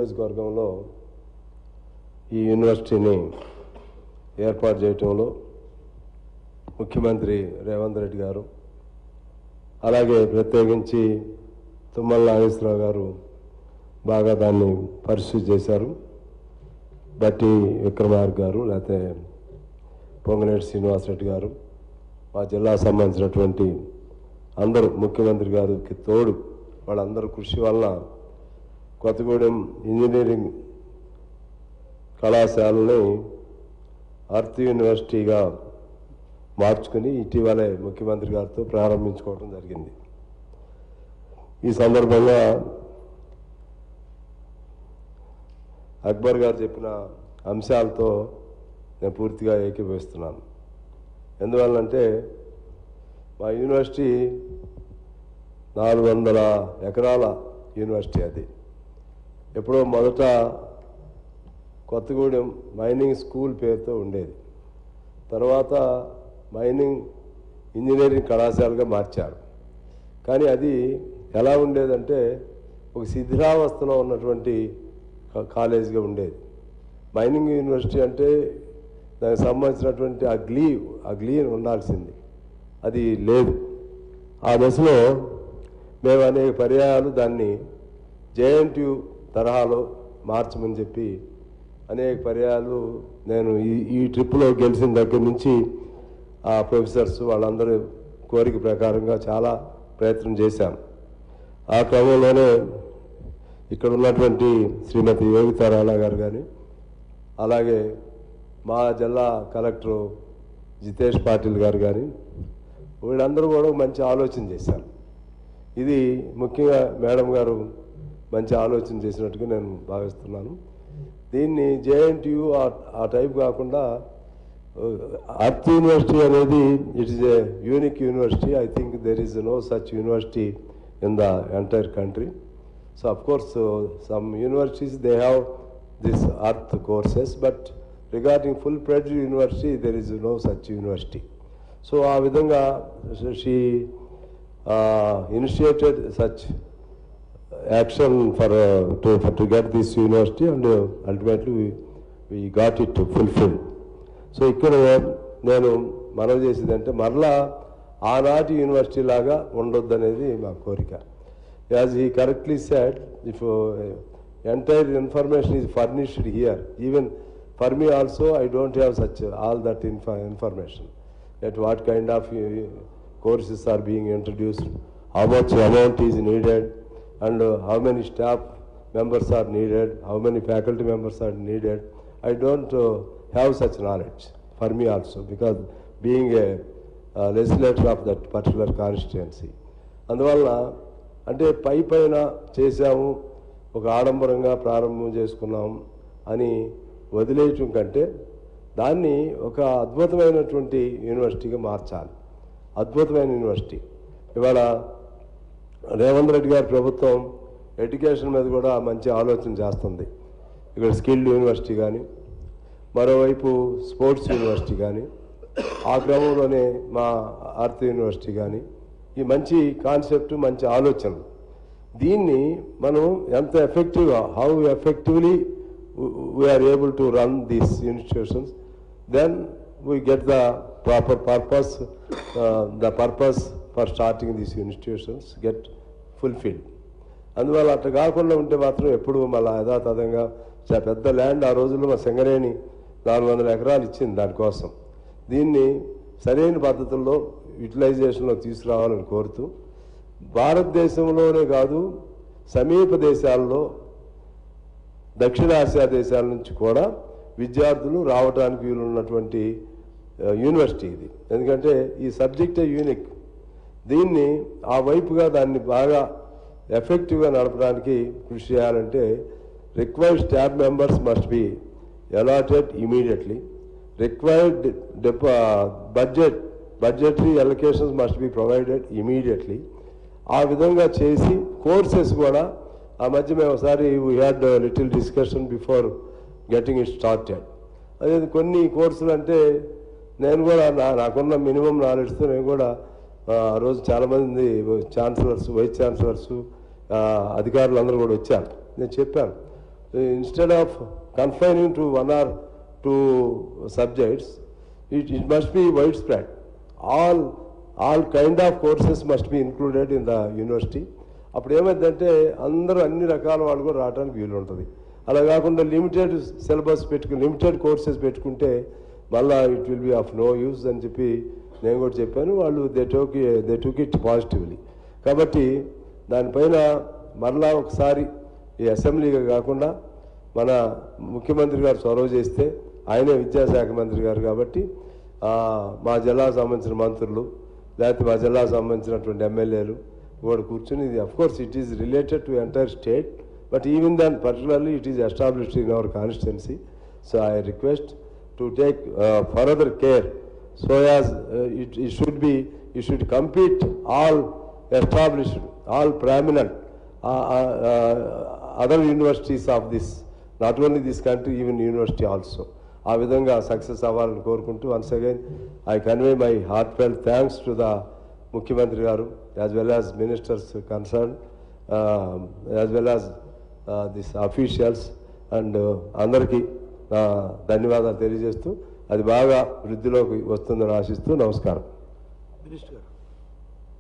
నియోజకవర్గంలో ఈ యూనివర్సిటీని ఏర్పాటు చేయటంలో ముఖ్యమంత్రి రేవంత్ రెడ్డి గారు, అలాగే ప్రత్యేకించి తుమ్మల నాగేశ్వరరావు గారు బాగా దాన్ని పరిశీలి చేశారు. బట్టి విక్రమార్క గారు, లేకపోతే పొంగులేటి శ్రీనివాసరెడ్డి గారు, మా జిల్లా సంబంధించినటువంటి అందరూ, ముఖ్యమంత్రి గారికి తోడు వాళ్ళందరూ కృషి వలన కొత్తగూడెం ఇంజనీరింగ్ కళాశాలని అర్త్ యూనివర్సిటీగా మార్చుకుని ఇటీవలే ముఖ్యమంత్రి గారితో ప్రారంభించుకోవడం జరిగింది. ఈ సందర్భంగా అక్బర్ గారు చెప్పిన అంశాలతో నేను పూర్తిగా ఏకీభవిస్తున్నాను. ఎందువల్లంటే మా యూనివర్సిటీ 400 ఎకరాల యూనివర్సిటీ. అది ఎప్పుడో మొదట కొత్తగూడెం మైనింగ్ స్కూల్ పేరుతో ఉండేది. తర్వాత మైనింగ్ ఇంజనీరింగ్ కళాశాలగా మార్చారు. కానీ అది ఎలా ఉండేదంటే ఒక శిథిలావస్థలో ఉన్నటువంటి కాలేజీగా ఉండేది. మైనింగ్ యూనివర్సిటీ అంటే దానికి సంబంధించినటువంటి ఆ గ్లీ ఉండాల్సింది, అది లేదు. ఆ దశలో మేము అనేక పర్యాయాలు దాన్ని JNTU తరహాలో మార్చమని చెప్పి అనేక పర్యాయాలు నేను ఈ ట్రిప్లో గెలిచిన దగ్గర నుంచి ఆ ప్రొఫెసర్స్ వాళ్ళందరూ కోరిక ప్రకారంగా చాలా ప్రయత్నం చేశాను. ఆ క్రమంలోనే ఇక్కడ ఉన్నటువంటి శ్రీమతి యోగితా రాణా గారు కానీ, అలాగే మా జిల్లా కలెక్టరు జితేష్ పాటిల్ గారు కానీ, వీళ్ళందరూ కూడా మంచి ఆలోచన చేశారు. ఇది ముఖ్యంగా మేడం గారు మంచి ఆలోచన చేసినట్టుగా నేను భావిస్తున్నాను. దీన్ని JNTU ఆ టైప్ కాకుండా అర్త్ యూనివర్సిటీ అనేది it is a unique university. I think there is no such university in the entire country. So of course some universities they have this earth courses, but regarding full-fledged university there is no such university. So ఆ విధంగా she initiated such action to get this university, and ultimately we got it fulfilled. So ఇక్కడ నేను మనవి చేసేదంటే మరలా ఆనాటి university లాగా ఉండొద్దు అనేది మా కోరిక. As he correctly said, if entire information is furnished here, even for me also I don't have such all that information, at what kind of courses are being introduced, how much amount is needed, and how many staff members are needed, how many faculty members are needed. I don't have such knowledge for me also, because being a legislator of that particular constituency. అందువల్ల అంటే పైన చేశాము, ఒక ఆడంబరంగా ప్రారంభం చేసుకున్నాం అని వదిలేయటం కంటే దాన్ని ఒక అద్భుతమైనటువంటి యూనివర్సిటీగా మార్చాలి. అద్భుతమైన యూనివర్సిటీ. ఇవాళ రేవంత్ రెడ్డి గారి ప్రభుత్వం ఎడ్యుకేషన్ మీద కూడా మంచి ఆలోచన చేస్తుంది. ఇక్కడ స్కిల్డ్ యూనివర్సిటీ కానీ, మరోవైపు స్పోర్ట్స్ యూనివర్సిటీ కానీ, ఆ క్రమంలోనే మా అర్త్ యూనివర్సిటీ కానీ, ఈ మంచి కాన్సెప్ట్, మంచి ఆలోచన. దీన్ని మనం ఎంత ఎఫెక్టివ్గా, how effectively we are able to run these institutions, then we get the proper purpose, the purpose for starting these institutions get fulfilled. అందువల్ల అట్లా కాకుండా ఉంటే మాత్రం ఎప్పుడు మళ్ళీ యథాతథంగా పెద్ద ల్యాండ్ ఆ రోజుల్లో మా సింగరేణి 400 ఎకరాలు ఇచ్చింది దానికోసం. దీన్ని సరైన పద్ధతుల్లో యూటిలైజేషన్లో తీసుకురావాలని కోరుతూ, భారతదేశంలోనే కాదు సమీప దేశాల్లో, దక్షిణాసియా దేశాల నుంచి కూడా విద్యార్థులు రావడానికి వీలున్నటువంటి యూనివర్సిటీ ఇది. ఎందుకంటే ఈ సబ్జెక్టే యూనిక్. దీన్ని ఆ వైపుగా దాన్ని బాగా ఎఫెక్టివ్గా నడపడానికి కృషి చేయాలంటే required staff members must be allotted immediately, required budgetary allocations must be provided immediately. ఆ విధంగా చేసి కోర్సెస్ కూడా ఆ మధ్య మేము ఒకసారి we had little discussion before getting it started. అదే కొన్ని కోర్సులు అంటే నేను కూడా నాకున్న మినిమం నాలెడ్జ్తో నేను కూడా ఆ రోజు చాలామంది ఛాన్సలర్స్, వైస్ ఛాన్సలర్స్, అధికారులు అందరూ కూడా వచ్చారు. నేను చెప్పాను, instead of confining to one or two subjects, it must be widespread. All kind of courses must be included in the university. అప్పుడు ఏమైందంటే అందరూ అన్ని రకాల వాళ్ళు కూడా రావడానికి వీలు ఉంటుంది. అలా కాకుండా లిమిటెడ్ సిలబస్ లిమిటెడ్ కోర్సెస్ పెట్టుకుంటే మళ్ళీ it will be of no use అని చెప్పి నేను కూడా చెప్పాను. వాళ్ళు దే టుక్ ఇట్ పాజిటివ్లీ. కాబట్టి దానిపైన మరలా ఒకసారి ఈ అసెంబ్లీగా కాకుండా మన ముఖ్యమంత్రి గారు చొరవ చేస్తే, ఆయనే విద్యాశాఖ మంత్రి గారు కాబట్టి మా జిల్లాకు సంబంధించిన మంత్రులు లేకపోతే మా జిల్లాకు సంబంధించినటువంటి ఎమ్మెల్యేలు కూడా కూర్చొని, ఇది of course it is related to entire state, but even then particularly it is established in our constituency. So I request to take further care so as it should compete all established, all prominent other universities of this, not only this country, even university also. ఆ విధంగా success అవ్వాలని కోరుకుంటూ once again I convey my heartfelt thanks to the ముఖ్యమంత్రి గారు as well as ministers concern as well as this officials and అందరికీ ధన్యవాదాలు తెలియజేస్తూ అది బాగా వృద్ధిలోకి వస్తుందని ఆశిస్తూ నమస్కారం. మినిస్టర్ గారు.